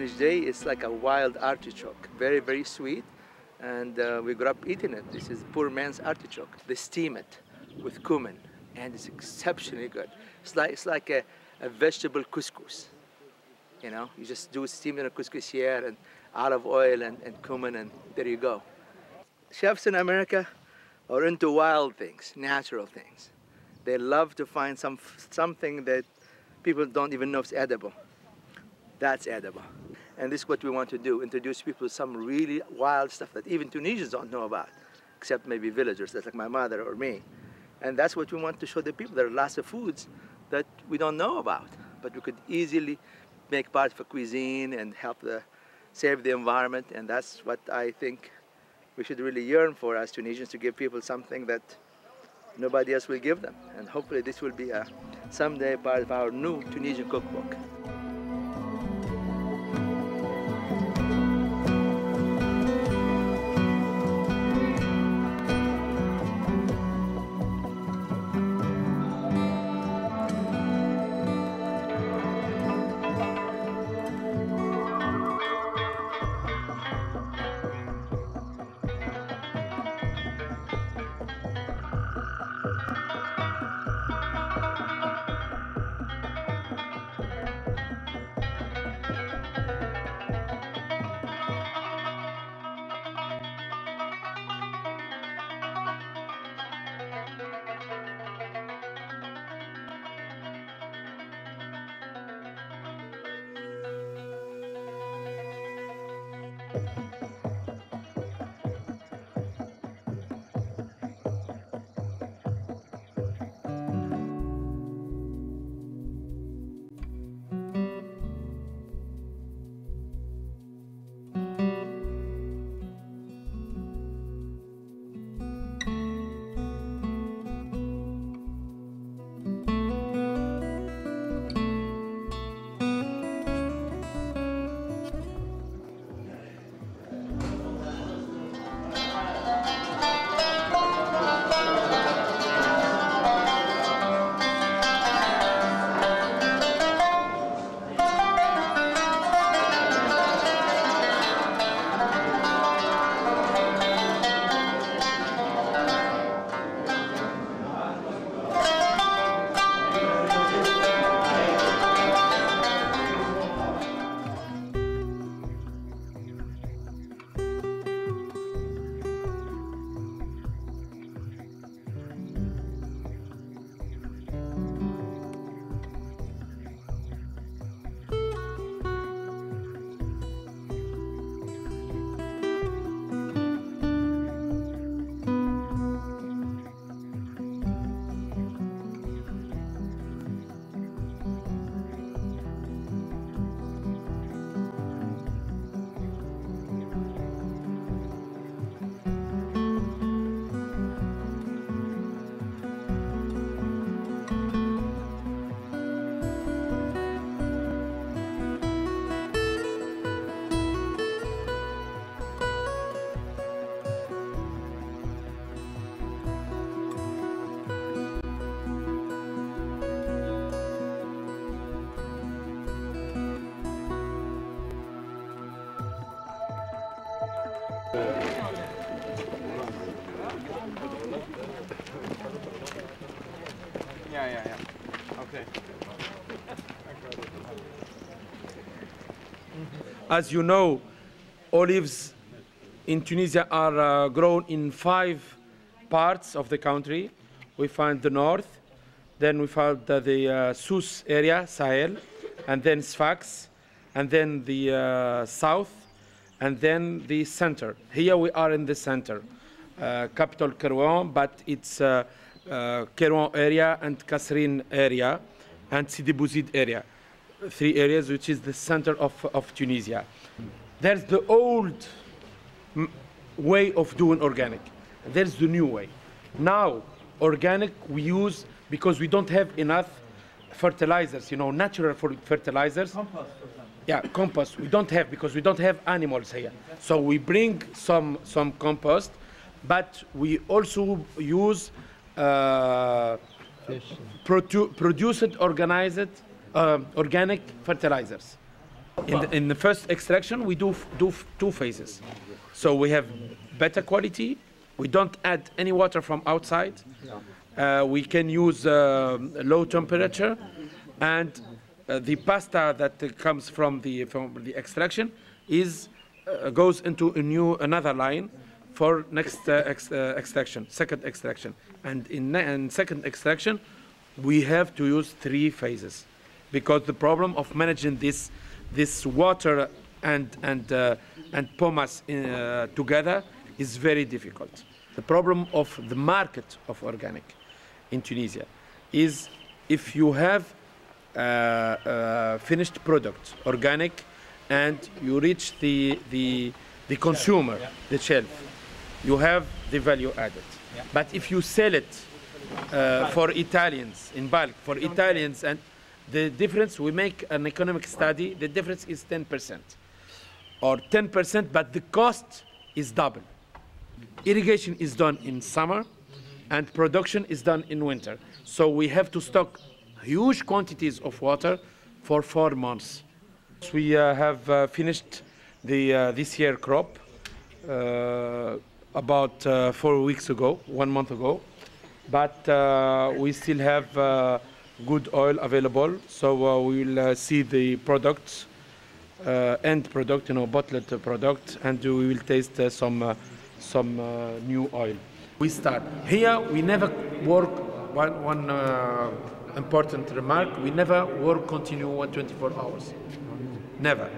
Nijday is like a wild artichoke, very, very sweet. And we grew up eating it. This is poor man's artichoke. They steam it with cumin, and it's exceptionally good. It's like a vegetable couscous. You know, you just do steam in a couscousière and olive oil and cumin, and there you go. Chefs in America are into wild things, natural things. They love to find something that people don't even know is edible. That's edible. And this is what we want to do, introduce people to some really wild stuff that even Tunisians don't know about, except maybe villagers, that's like my mother or me. And that's what we want to show the people. There are lots of foods that we don't know about, but we could easily make part of a cuisine and help save the environment. And that's what I think we should really yearn for as Tunisians, to give people something that nobody else will give them. And hopefully this will be someday part of our new Tunisian cookbook. Yeah. Okay. As you know, olives in Tunisia are grown in 5 parts of the country. We find the north, then we find the Sousse area, Sahel, and then Sfax, and then the south, and then the center. Here we are in the center, capital Kairouan, but it's Kairouan area and Kasserine area and Sidi Bouzid area. 3 areas, which is the center of Tunisia. There's the old way of doing organic. There's the new way. Now, organic we use because we don't have enough fertilizers, you know, natural fertilizers. Compost, for example. Yeah, compost. We don't have, because we don't have animals here. So we bring some compost, but we also use produced organic fertilizers. In the first extraction, we do two phases. So we have better quality. We don't add any water from outside. We can use low temperature, and the pasta that comes from the extraction goes into another line for next extraction, second extraction. And in second extraction, we have to use 3 phases, because the problem of managing this water and pomace together is very difficult. The problem of the market of organic in Tunisia is if you have finished product, organic, and you reach the consumer, the shelf, you have the value added. But if you sell it for Italians in bulk, for Italians, and the difference, we make an economic study, the difference is 10%. Or 10%, but the cost is double. Irrigation is done in summer, and production is done in winter. So we have to stock huge quantities of water for 4 months. We have finished this year crop about 4 weeks ago, 1 month ago. But we still have good oil available, so we will see the products, end product, bottled product, and we will taste some new oil. We start here. We never work. One important remark: we never work continue 24 hours. Never.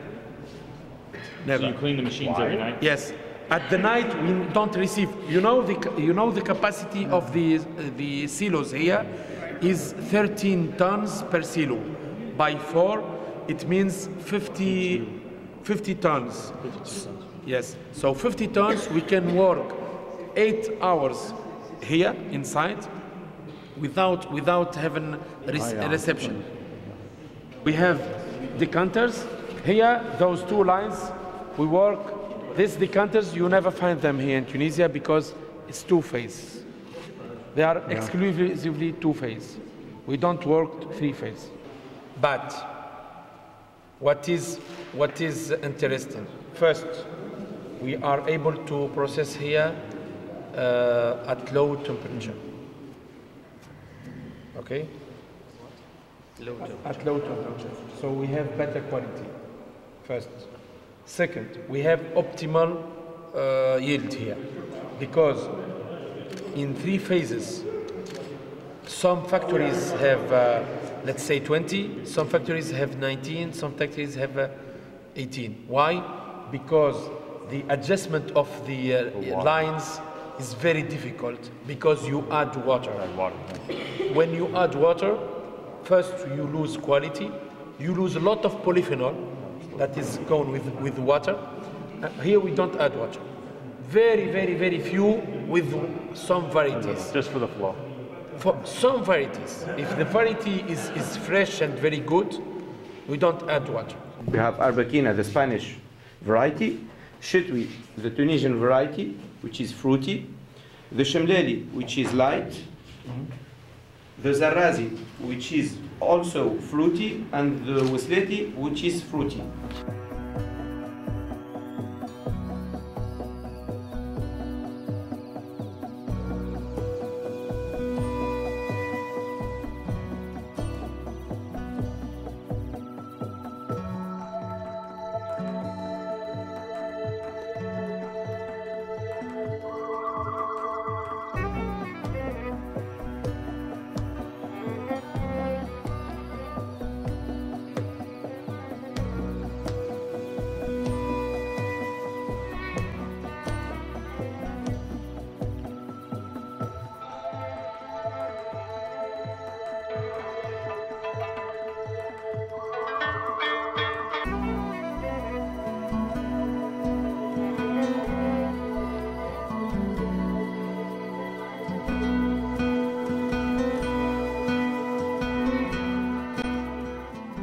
Never. So you clean the machines every night? Yes. At the night we don't receive. You know the capacity of the silos here is 13 tons per silo. By 4, it means 50 tons. Yes. So 50 tons, we can work 8 hours here inside without having a reception. We have decanters here. Those 2 lines, we work. These decanters, you never find them here in Tunisia because it's 2-phase. They are exclusively 2-phase. We don't work 3-phase. But what is interesting? First, we are able to process here at low temperature. Okay? At low temperature. So we have better quality. First. Second, we have optimal yield here, because in 3 phases, some factories have, let's say 20, some factories have 19, some factories have 18. Why? Because the adjustment of the lines is very difficult, because you add water. When you add water, first you lose quality, you lose a lot of polyphenol that is gone with water. Here we don't add water. Very, very, very few with some varieties. Just for the flow. For some varieties. If the variety is fresh and very good, we don't add water. We have Arbequina, the Spanish variety, Chitwi, the Tunisian variety, which is fruity, the Chemleli, which is light, the Zarazi, which is also fruity, and the Wisleti, which is fruity.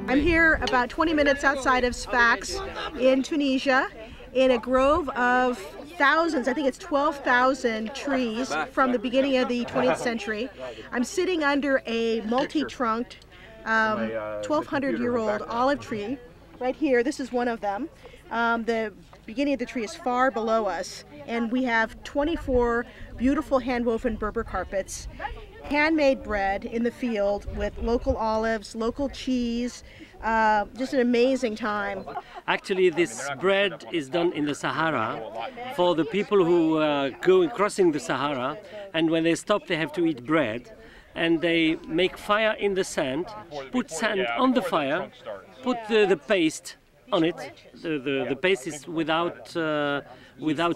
I'm here about 20 minutes outside of Sfax in Tunisia in a grove of thousands, I think it's 12,000 trees from the beginning of the 20th century. I'm sitting under a multi-trunked 1,200-year-old olive tree right here, this is one of them. The beginning of the tree is far below us, and we have 24 beautiful hand-woven Berber carpets, handmade bread in the field with local olives, local cheese, just an amazing time. Actually, this bread is done in the Sahara for the people who go crossing the Sahara, and when they stop they have to eat bread, and they make fire in the sand, put sand on the fire, put the paste on it. The paste is without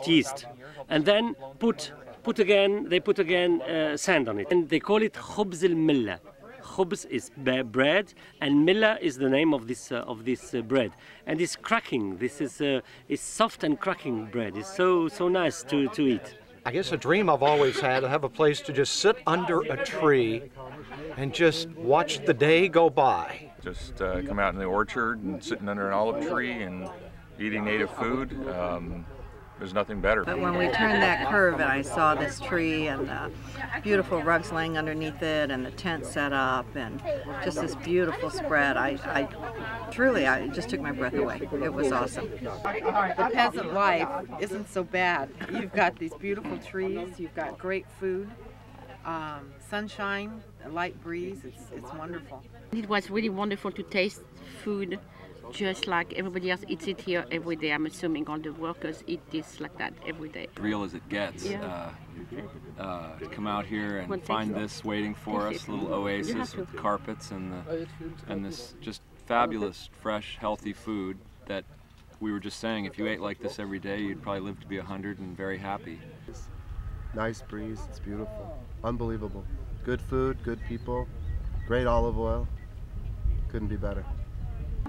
yeast, and then put again sand on it, and they call it khubz al-milla. Khubz is bread, and milla is the name of this bread, and it's cracking. This is soft and cracking bread. It's so nice to eat. I guess a dream I've always had, to have a place to just sit under a tree and just watch the day go by. Just come out in the orchard and sitting under an olive tree and eating native food. There's nothing better. But when we turned that curve and I saw this tree and the beautiful rugs laying underneath it and the tent set up and just this beautiful spread, I truly just took my breath away. It was awesome. The peasant life isn't so bad. You've got these beautiful trees, you've got great food, sunshine, a light breeze. It's wonderful. It was really wonderful to taste food just like everybody else eats it here every day. I'm assuming all the workers eat this like that every day. Real as it gets. Yeah. To come out here and find this waiting for us, a little oasis with carpets and this just fabulous, fresh, healthy food that we were just saying, if you ate like this every day, you'd probably live to be 100 and very happy. Nice breeze, it's beautiful, unbelievable. Good food, good people, great olive oil, couldn't be better.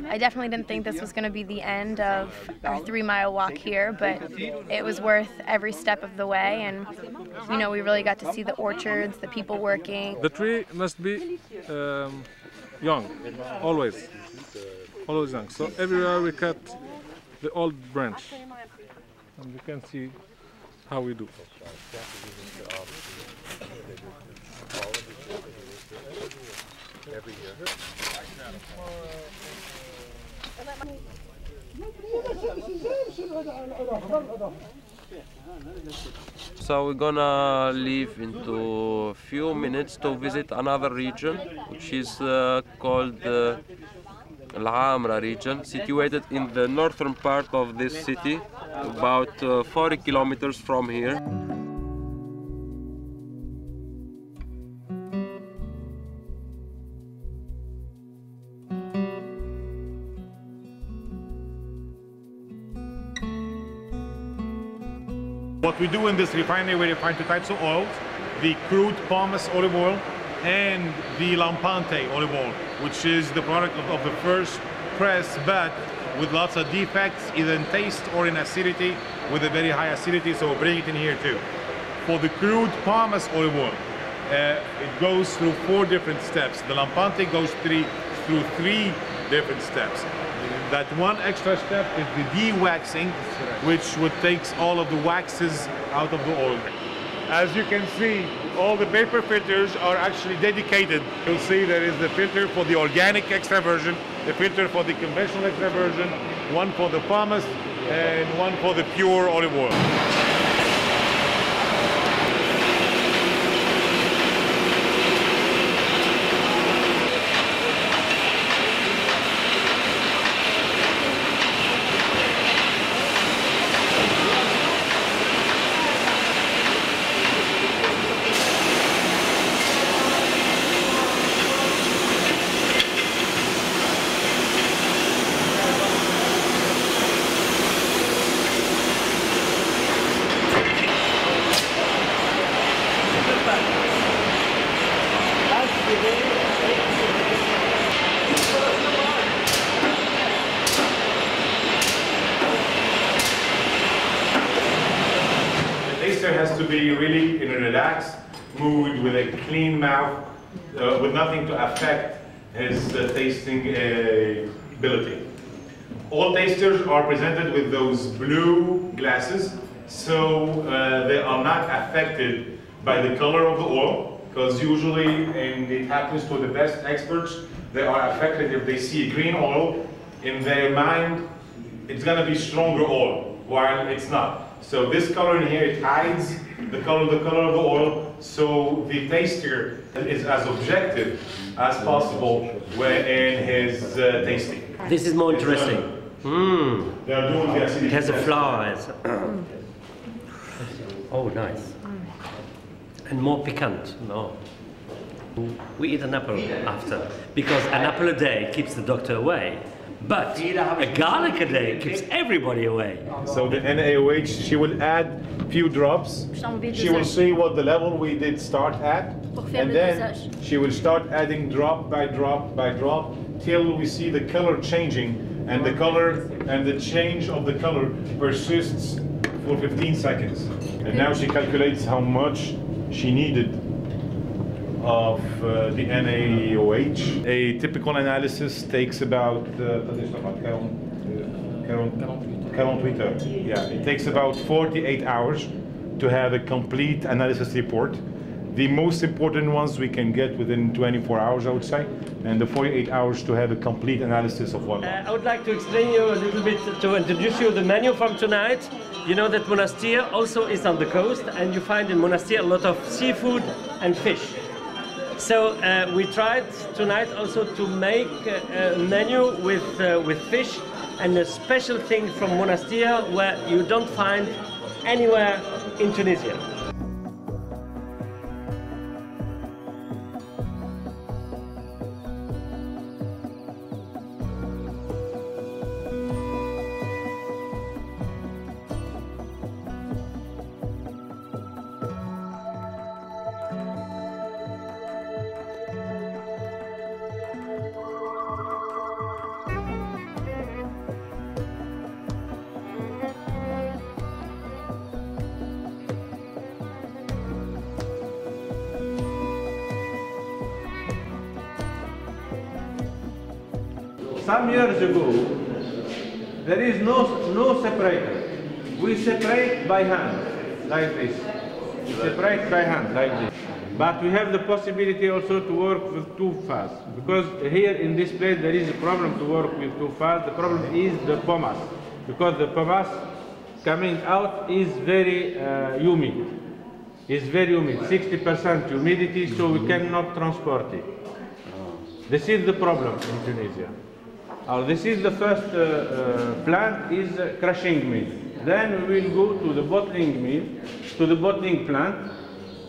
I definitely didn't think this was going to be the end of our 3-mile walk here, but it was worth every step of the way, and you know, we really got to see the orchards, the people working. The tree must be young, always young. So everywhere we cut the old branch, and you can see how we do. So we're gonna leave into a few minutes to visit another region, which is called Al Amra region, situated in the northern part of this city, about 40 kilometers from here. What we do in this refinery, we refine 2 types of oils, the crude pomace olive oil and the lampante olive oil, which is the product of the first press, but with lots of defects, either in taste or in acidity, with a very high acidity, so we'll bring it in here too. For the crude pomace olive oil, it goes through 4 different steps. The lampante goes through 3 different steps. That one extra step is the de-waxing, which takes all of the waxes out of the oil. As you can see, all the paper filters are actually dedicated. You'll see there is the filter for the organic extra virgin, the filter for the conventional extra virgin, one for the pomace, and one for the pure olive oil. Has to be really in a relaxed mood with a clean mouth, with nothing to affect his tasting ability. All tasters are presented with those blue glasses, so they are not affected by the color of the oil, because usually, and it happens to the best experts, they are affected if they see green oil. in their mind, it's gonna be stronger oil, while it's not. So this color in here, it hides the color of the oil, so the taster is as objective as possible in his tasting. This is more interesting. They are doing the acidity It has a test. flower. Oh, nice. And more piquant. No. We eat an apple after, because an apple a day keeps the doctor away. But a garlic a day keeps everybody away. So the NaOH, she will add few drops. She will see what the level we did start at, and then she will start adding drop by drop by drop till we see the color changing, and the color and the change of the color persists for 15 seconds. And now she calculates how much she needed of the NaOH. A typical analysis takes about 48 hours. Yeah, it takes about 48 hours to have a complete analysis report. The most important ones we can get within 24 hours, I would say, and the 48 hours to have a complete analysis of what. I would like to explain you a little bit, to introduce you the menu from tonight. You know that Monastir also is on the coast, and you find in Monastir a lot of seafood and fish. So we tried tonight also to make a menu with fish, and a special thing from Monastir where you don't find anywhere in Tunisia. Some years ago, there is no separator. We separate by hand, like this. We separate by hand, like this. But we have the possibility also to work with too fast. Because here in this place there is a problem to work with too fast. The problem is the pomace. Because the pomace coming out is very humid. It's very humid, 60% humidity, so we cannot transport it. This is the problem in Tunisia. This is the first plant, is crushing mill. Then we will go to the bottling mill, to the bottling plant,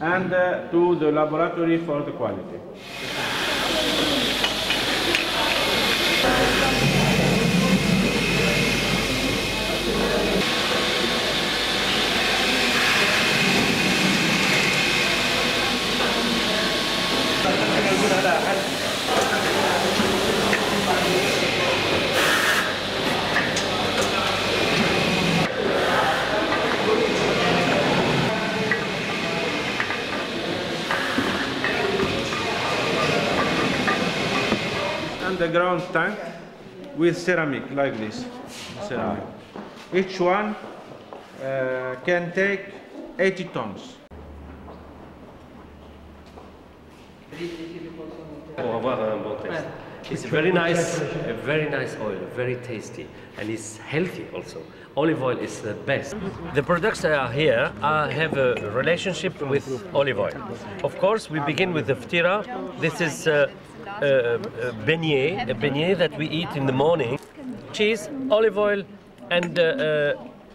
and to the laboratory for the quality. Underground tank with ceramic like this. Ceramic. Each one can take 80 tons. Pour avoir un bon taste. It's a very nice oil, very tasty, and it's healthy also. Olive oil is the best. The products that are here have a relationship with olive oil. Of course, we begin with the ftira. This is a beignet that we eat in the morning. Cheese, olive oil, and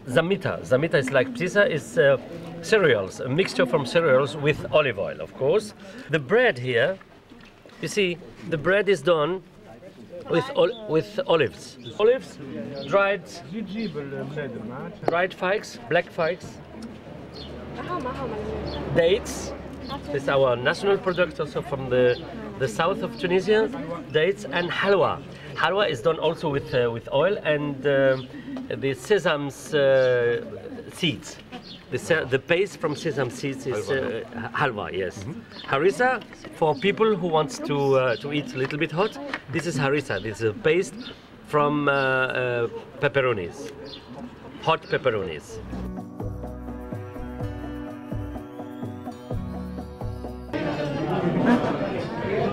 zamita. Zamita is like pizza, is cereals, a mixture from cereals with olive oil, of course. The bread here, you see, the bread is done with olives. Olives, dried figs, black figs, dates. This is our national product also from the south of Tunisia, dates, and halwa. Halwa is done also with oil and the sesame seeds. The paste from sesame seeds is halwa, yes. Harissa, for people who want to eat a little bit hot, this is harissa. This is a paste from pepperonis, hot pepperonis.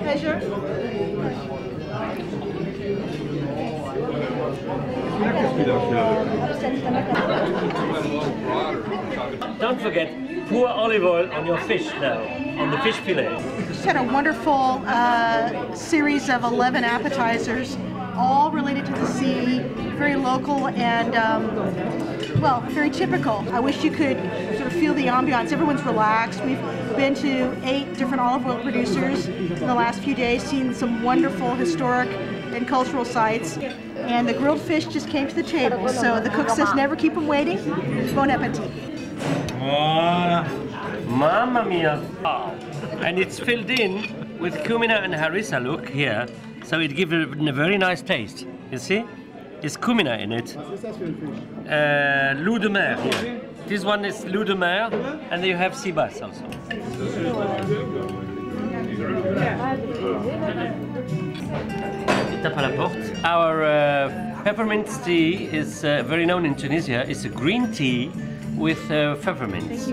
Pleasure. Don't forget, pour olive oil on your fish now, on the fish fillet. Just had a wonderful series of 11 appetizers, all related to the sea, very local and, well, very typical. I wish you could sort of feel the ambiance. Everyone's relaxed. We've been to 8 different olive oil producers in the last few days, seen some wonderful historic and cultural sites. And the grilled fish just came to the table. So the cook says never keep them waiting. Bon appetit. Mamma mia! Oh. And it's filled in with cumina and harissa, look here. So it gives it a very nice taste. You see? It's cumina in it. Loup de mer here. This one is loup de mer, and then you have sea bass also. Our peppermint tea is very known in Tunisia. It's a green tea with peppermints.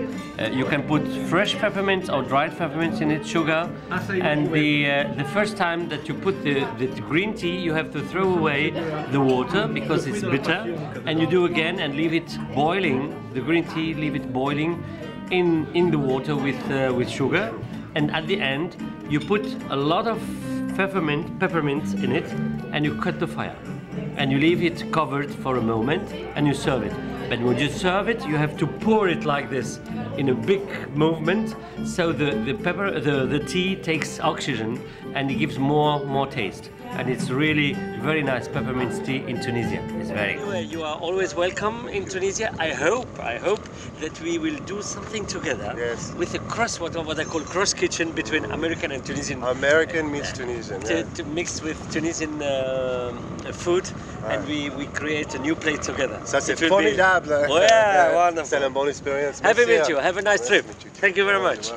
You can put fresh peppermints or dried peppermints in it, sugar. And the first time that you put the green tea, you have to throw away the water because it's bitter. And you do again and leave it boiling, the green tea, leave it boiling in the water with sugar. And at the end, you put a lot of peppermint in it, and you cut the fire. And you leave it covered for a moment, and you serve it. But when you serve it, you have to pour it like this in a big movement, so the tea takes oxygen and it gives more taste. And it's really very nice peppermint tea in Tunisia. It's very good. You are always welcome in Tunisia. I hope that we will do something together with a cross, what I call cross kitchen between American and Tunisian. American meets Tunisian. To mix with Tunisian food, and we create a new plate together. Ça c'est formidable. Oh yeah, wonderful. C'est une bonne expérience. Happy to meet you. Have a nice trip. Thank you very much.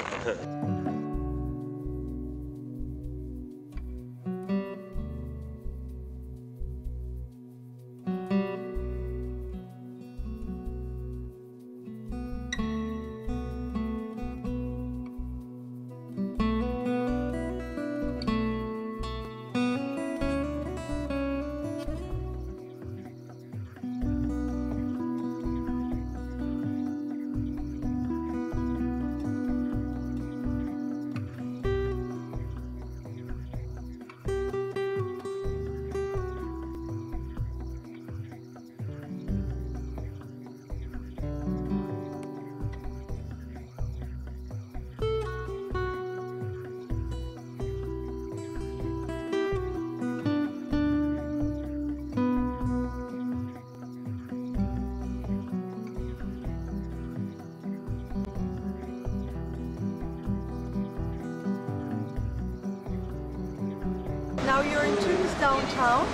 Now you're in Tunis downtown.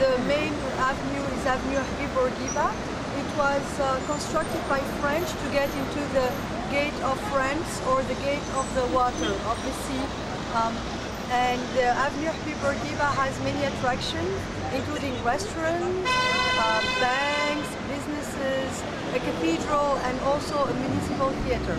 The main avenue is Avenue Habib Bourguiba. It was constructed by French to get into the Gate of France, or the Gate of the Water, of the sea. And the Avenue Habib Bourguiba has many attractions, including restaurants, banks, businesses, a cathedral, and also a municipal theater.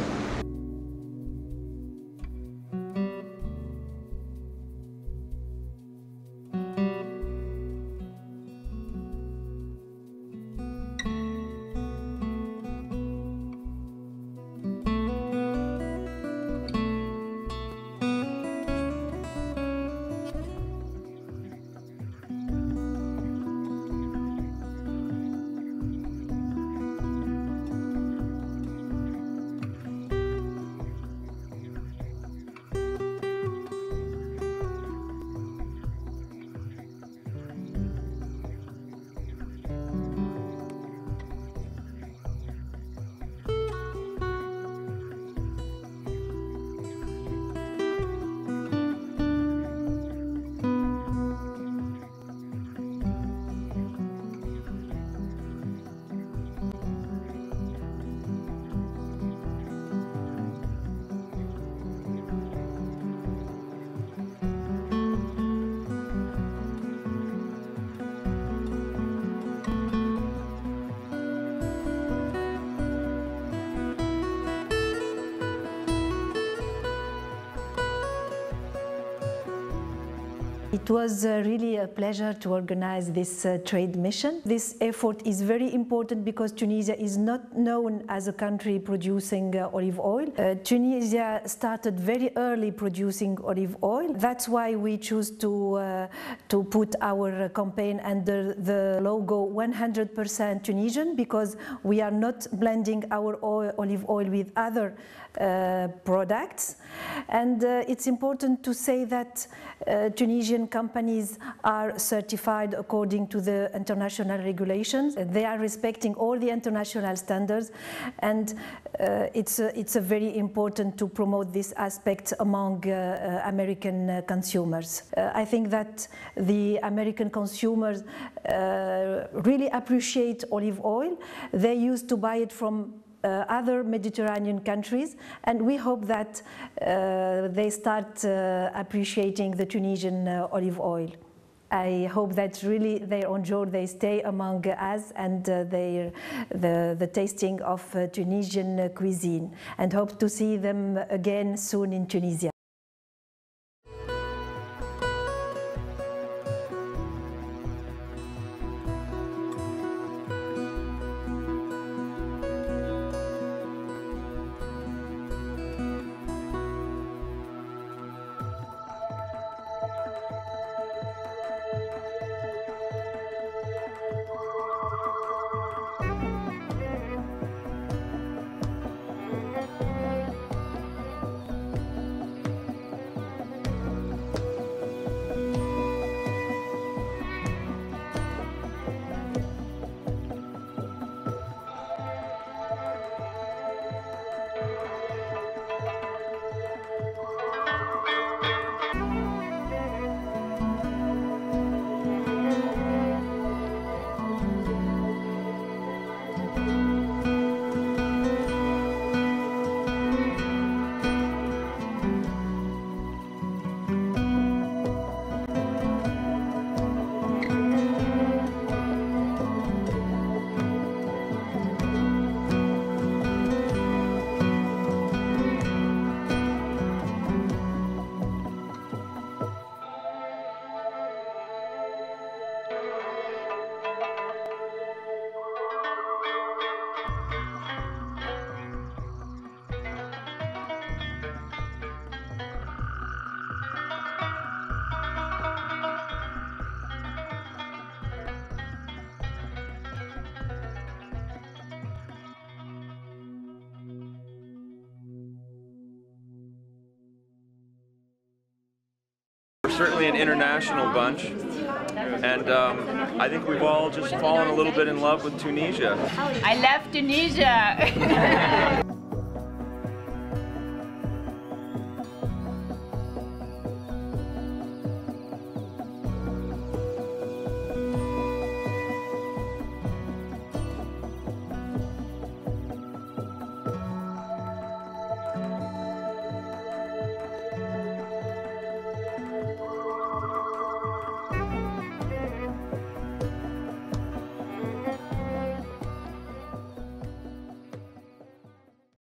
It was really a pleasure to organize this trade mission. This effort is very important because Tunisia is not known as a country producing olive oil. Tunisia started very early producing olive oil. That's why we choose to put our campaign under the logo 100% Tunisian, because we are not blending our olive oil with other products. And it's important to say that Tunisian companies are certified according to the international regulations. They are respecting all the international standards, and it's a very important to promote this aspect among American consumers. I think that the American consumers really appreciate olive oil. They used to buy it from other Mediterranean countries, and we hope that they start appreciating the Tunisian olive oil. I hope that really they enjoy, they stay among us and the tasting of Tunisian cuisine, and hope to see them again soon in Tunisia. Certainly an international bunch, and I think we've all just fallen a little bit in love with Tunisia. I love Tunisia!